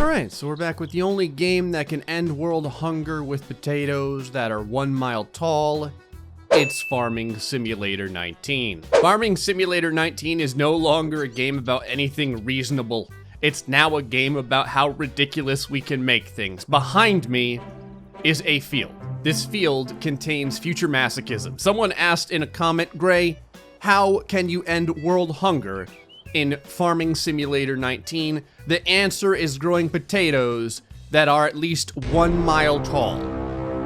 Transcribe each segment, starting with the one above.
Alright, so we're back with the only game that can end world hunger with potatoes that are 1 mile tall. It's Farming Simulator 19. Farming Simulator 19 is no longer a game about anything reasonable. It's now a game about how ridiculous we can make things. Behind me is a field. This field contains future masochism. Someone asked in a comment, Gray, how can you end world hunger in Farming Simulator 19? The answer is growing potatoes that are at least 1 mile tall.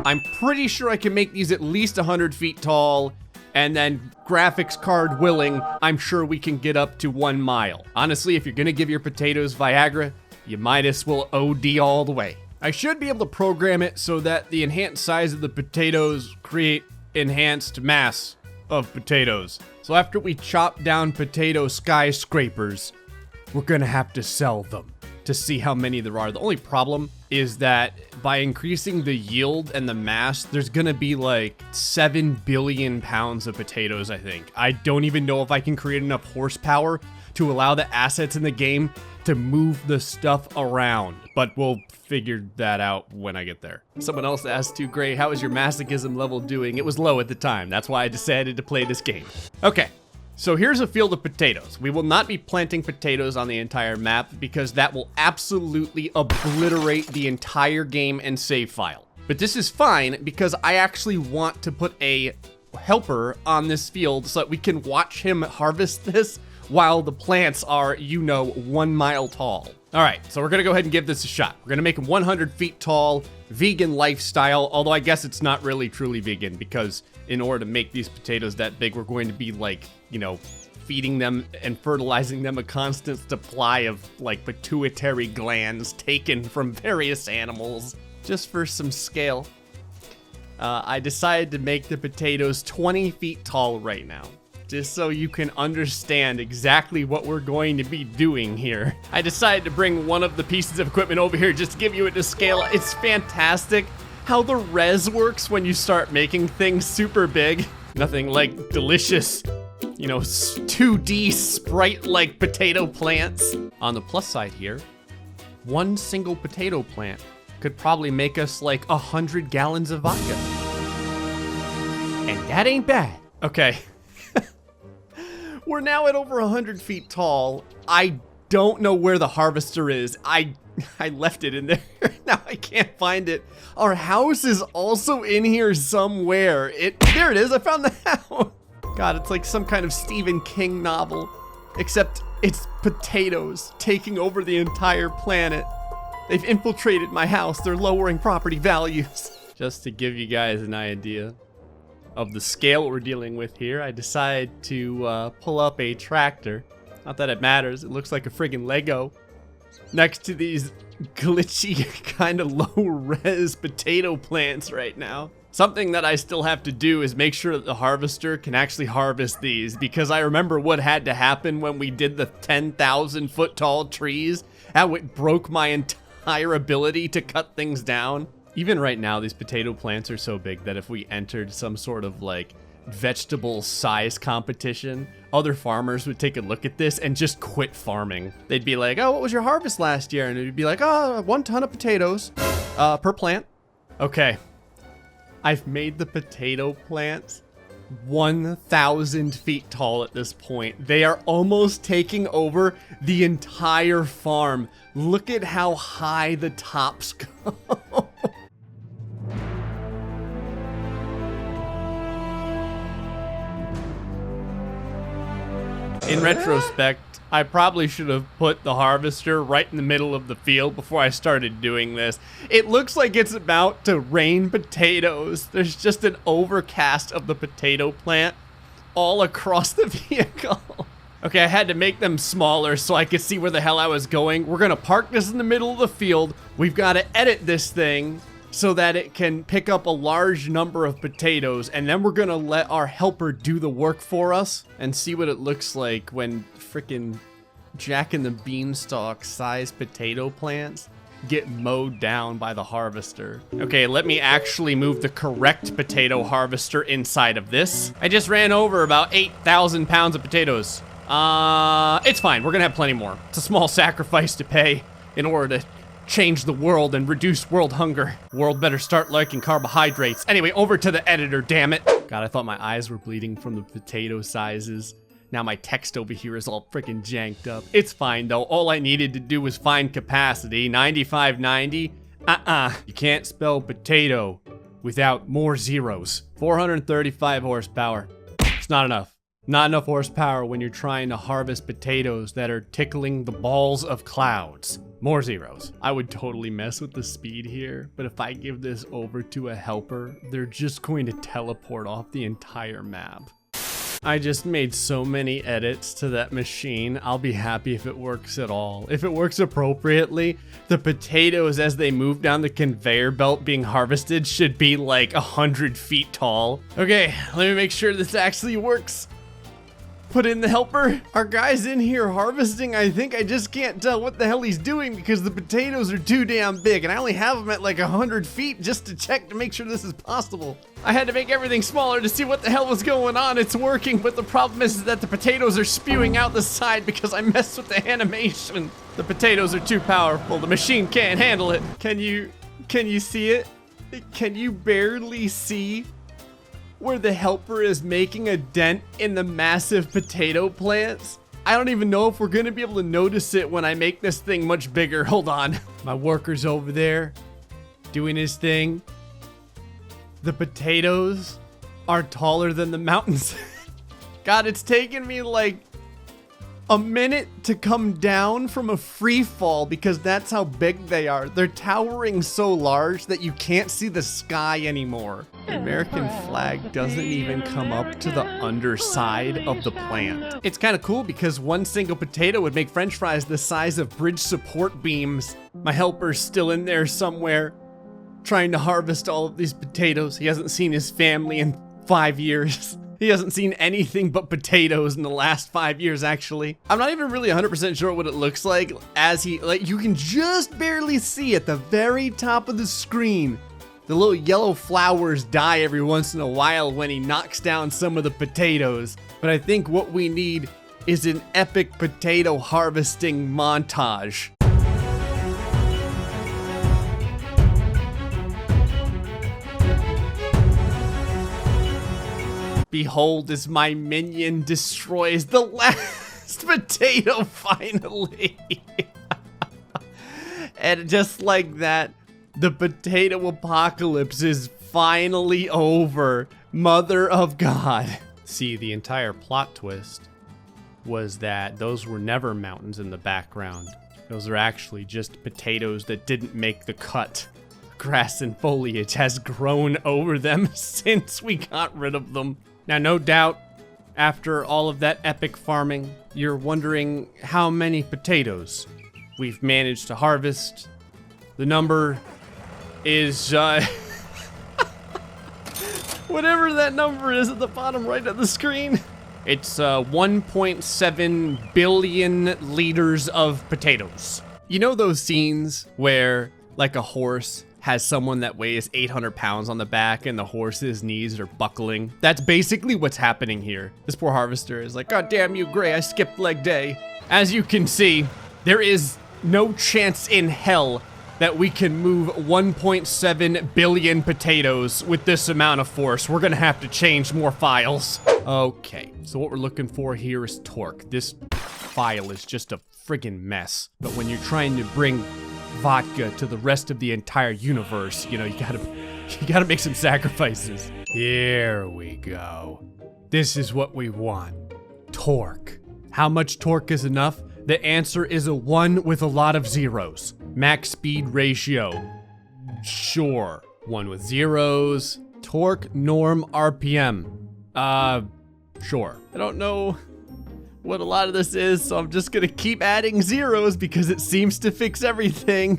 I'm pretty sure I can make these at least 100 feet tall, and then graphics card willing, I'm sure we can get up to 1 mile. Honestly, if you're gonna give your potatoes Viagra, you might as well OD all the way. I should be able to program it so that the enhanced size of the potatoes create enhanced mass of potatoes. So after we chop down potato skyscrapers, we're gonna have to sell them to see how many there are. The only problem is that by increasing the yield and the mass, there's gonna be like 7 billion pounds of potatoes, I think. I don't even know if I can create enough horsepower to allow the assets in the game to move the stuff around, but we'll figure that out when I get there. Someone else asked too, Gray, how is your masochism level doing? It was low at the time. That's why I decided to play this game. Okay. So here's a field of potatoes. We will not be planting potatoes on the entire map because that will absolutely obliterate the entire game and save file. But this is fine because I actually want to put a helper on this field so that we can watch him harvest this while the plants are, 1 mile tall. All right, so we're gonna go ahead and give this a shot. We're gonna make him 100 feet tall, vegan lifestyle, although I guess it's not really truly vegan because in order to make these potatoes that big, we're going to be like, feeding them and fertilizing them a constant supply of like pituitary glands taken from various animals. Just for some scale, I decided to make the potatoes 20 feet tall right now, just so you can understand exactly what we're going to be doing here. I decided to bring one of the pieces of equipment over here just to give you it to scale. It's fantastic how the res works when you start making things super big. Nothing like delicious, 2D sprite-like potato plants. On the plus side here, one single potato plant could probably make us like 100 gallons of vodka. And that ain't bad. Okay. We're now at over 100 feet tall. I don't know where the harvester is. I left it in there. Now I can't find it. Our house is also in here somewhere. There it is. I found the house. God, it's like some kind of Stephen King novel, except it's potatoes taking over the entire planet. They've infiltrated my house. They're lowering property values. Just to give you guys an idea of the scale we're dealing with here, I decided to pull up a tractor. Not that it matters. It looks like a friggin' Lego next to these glitchy kind of low-res potato plants right now. Something that I still have to do is make sure that the harvester can actually harvest these, because I remember what had to happen when we did the 10,000 foot tall trees, how it broke my entire ability to cut things down. Even right now, these potato plants are so big that if we entered some sort of like vegetable size competition, other farmers would take a look at this and just quit farming. They'd be like, oh, what was your harvest last year? And it'd be like, oh, 1 ton of potatoes per plant. Okay. I've made the potato plants 1,000 feet tall at this point. They are almost taking over the entire farm. Look at how high the tops go. In retrospect, I probably should have put the harvester right in the middle of the field before I started doing this. It looks like it's about to rain potatoes. There's just an overcast of the potato plant all across the vehicle. Okay, I had to make them smaller so I could see where the hell I was going. We're gonna park this in the middle of the field. We've got to edit this thing so that it can pick up a large number of potatoes, and then we're gonna let our helper do the work for us and see what it looks like when frickin' Jack and the Beanstalk size potato plants get mowed down by the harvester. Okay, let me actually move the correct potato harvester inside of this. I just ran over about 8,000 pounds of potatoes. It's fine, we're gonna have plenty more. It's a small sacrifice to pay in order to change the world and reduce world hunger. World better start liking carbohydrates. Anyway, over to the editor, damn it. God, I thought my eyes were bleeding from the potato sizes. Now my text over here is all freaking janked up. It's fine though. All I needed to do was find capacity. 9590. You can't spell potato without more zeros. 435 horsepower. It's not enough. Not enough horsepower when you're trying to harvest potatoes that are tickling the balls of clouds. More zeros. I would totally mess with the speed here, but if I give this over to a helper, they're just going to teleport off the entire map. I just made so many edits to that machine. I'll be happy if it works at all. If it works appropriately, the potatoes as they move down the conveyor belt being harvested should be like 100 feet tall. Okay, let me make sure this actually works. Put in the helper. Our guy's in here harvesting. I think I just can't tell what the hell he's doing because the potatoes are too damn big and I only have them at like 100 feet just to check to make sure this is possible. I had to make everything smaller to see what the hell was going on. It's working, but the problem is that the potatoes are spewing out the side because I messed with the animation. The potatoes are too powerful. The machine can't handle it. Can you see it? Can you barely see where the helper is making a dent in the massive potato plants? I don't even know if we're gonna be able to notice it when I make this thing much bigger. Hold on. My worker's over there doing his thing. The potatoes are taller than the mountains. God, it's taken me like a minute to come down from a free fall because that's how big they are. They're towering so large that you can't see the sky anymore. The American flag doesn't even come up to the underside of the plant. It's kind of cool because one single potato would make French fries the size of bridge support beams. My helper's still in there somewhere trying to harvest all of these potatoes. He hasn't seen his family in 5 years. He hasn't seen anything but potatoes in the last 5 years, actually. I'm not even really 100% sure what it looks like as you can just barely see at the very top of the screen. The little yellow flowers die every once in a while when he knocks down some of the potatoes. But I think what we need is an epic potato harvesting montage. Behold, as my minion destroys the last potato finally. And just like that, the potato apocalypse is finally over. Mother of God. See, the entire plot twist was that those were never mountains in the background. Those are actually just potatoes that didn't make the cut. Grass and foliage has grown over them since we got rid of them. Now, no doubt, after all of that epic farming, you're wondering how many potatoes we've managed to harvest. The number is, whatever that number is at the bottom right of the screen. It's 1.7 billion liters of potatoes. You know those scenes where, like, a horse has someone that weighs 800 pounds on the back and the horse's knees are buckling? That's basically what's happening here. This poor harvester is like, God damn you, Gray, I skipped leg day. As you can see, there is no chance in hell that we can move 1.7 billion potatoes with this amount of force. We're gonna have to change more files. Okay, so what we're looking for here is torque. This file is just a friggin' mess. But when you're trying to bring vodka to the rest of the entire universe, you know, you gotta make some sacrifices. Here we go. This is what we want. Torque. How much torque is enough? The answer is a 1 with a lot of zeros. Max speed ratio. Sure. 1 with zeros. Torque norm RPM. Sure. I don't know what a lot of this is, so I'm just gonna keep adding zeros because it seems to fix everything.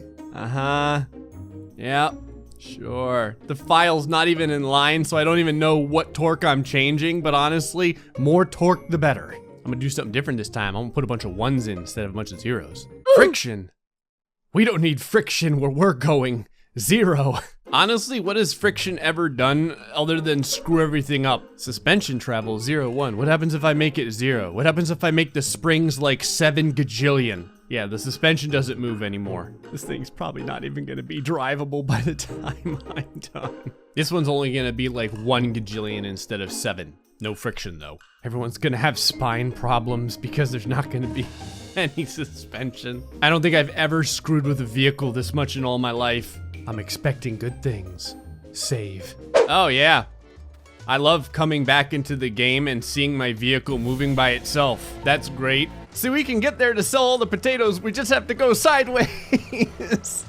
Yep, sure. The file's not even in line, so I don't even know what torque I'm changing, but honestly, more torque the better. I'm gonna do something different this time. I'm gonna put a bunch of 1s in instead of a bunch of zeros. Friction. We don't need friction where we're going. 0. Honestly, what has friction ever done other than screw everything up? Suspension travel, 0, 1. What happens if I make it 0? What happens if I make the springs like 7 gajillion? Yeah, the suspension doesn't move anymore. This thing's probably not even gonna be drivable by the time I'm done. This one's only gonna be like 1 gajillion instead of 7. No friction though. Everyone's gonna have spine problems because there's not gonna be any suspension. I don't think I've ever screwed with a vehicle this much in all my life. I'm expecting good things. Save. Oh yeah. I love coming back into the game and seeing my vehicle moving by itself. That's great. See, we can get there to sell all the potatoes, we just have to go sideways.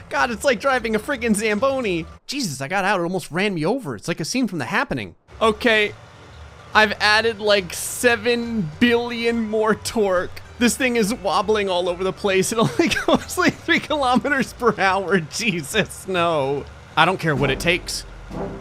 God, it's like driving a friggin' Zamboni. Jesus, I got out, it almost ran me over. It's like a scene from The Happening. Okay, I've added like 7 billion more torque. This thing is wobbling all over the place. It only goes like 3 kilometers per hour. Jesus, no. I don't care what it takes.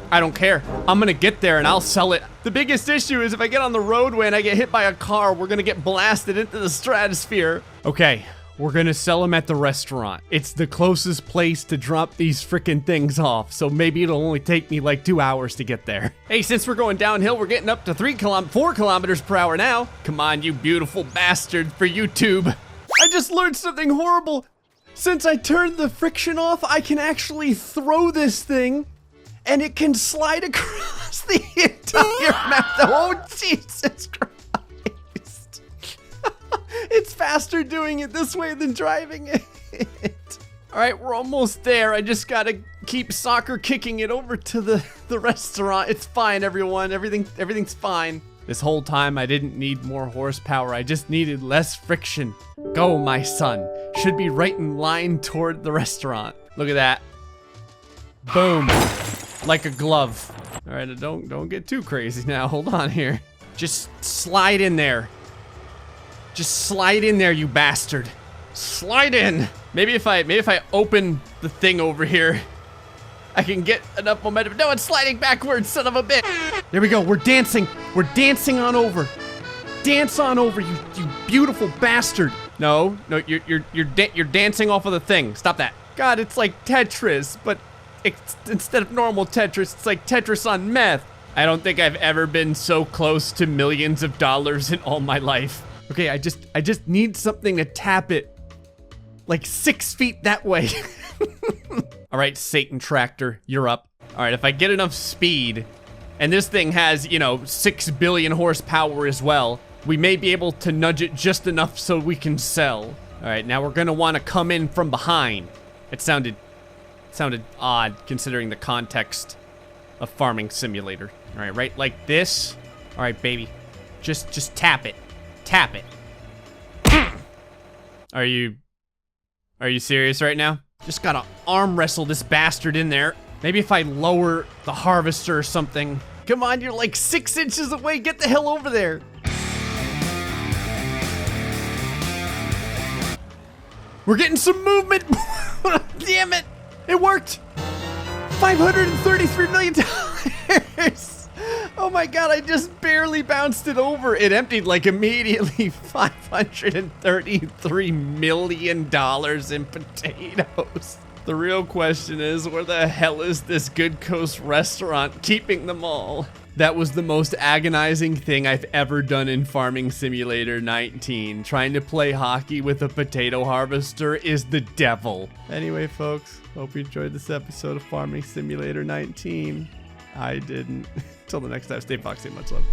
I don't care. I'm gonna get there and I'll sell it. The biggest issue is if I get on the roadway and I get hit by a car, we're gonna get blasted into the stratosphere. Okay, we're gonna sell them at the restaurant. It's the closest place to drop these frickin' things off, so maybe it'll only take me like 2 hours to get there. Hey, since we're going downhill, we're getting up to 4 kilometers per hour now. Come on, you beautiful bastard, for YouTube. I just learned something horrible. Since I turned the friction off, I can actually throw this thing and it can slide across the entire map. Oh, Jesus Christ. It's faster doing it this way than driving it. All right, we're almost there. I just gotta keep soccer kicking it over to the restaurant. It's fine, everyone. Everything's fine. This whole time, I didn't need more horsepower. I just needed less friction. Go, my son. Should be right in line toward the restaurant. Look at that. Boom. Like a glove. All right, don't get too crazy now. Hold on here. Just slide in there. Just slide in there, you bastard. Slide in. Maybe if I open the thing over here, I can get enough momentum. No, it's sliding backwards, son of a bitch. There we go. We're dancing. We're dancing on over. Dance on over, you beautiful bastard. No, you're dancing off of the thing. Stop that. God, it's like Tetris, but instead of normal Tetris, it's like Tetris on meth. I don't think I've ever been so close to millions of dollars in all my life. Okay, I just need something to tap it. Like 6 feet that way. All right, Satan tractor, you're up. All right, if I get enough speed, and this thing has, 6 billion horsepower as well, we may be able to nudge it just enough so we can sell. All right, now we're gonna wanna come in from behind. It sounded odd considering the context of Farming Simulator. All right, right like this. All right, baby, just tap it, tap it. Are you serious right now? Just gotta arm wrestle this bastard in there. Maybe if I lower the harvester or something. Come on, you're like 6 inches away. Get the hell over there. We're getting some movement. Damn it. It worked. $533 million. Oh my God, I just barely bounced it over. It emptied like immediately. $533 million in potatoes. The real question is, where the hell is this Good Coast restaurant keeping them all? That was the most agonizing thing I've ever done in Farming Simulator 19. Trying to play hockey with a potato harvester is the devil. Anyway, folks, hope you enjoyed this episode of Farming Simulator 19. I didn't. Till the next time, stay foxy, much love.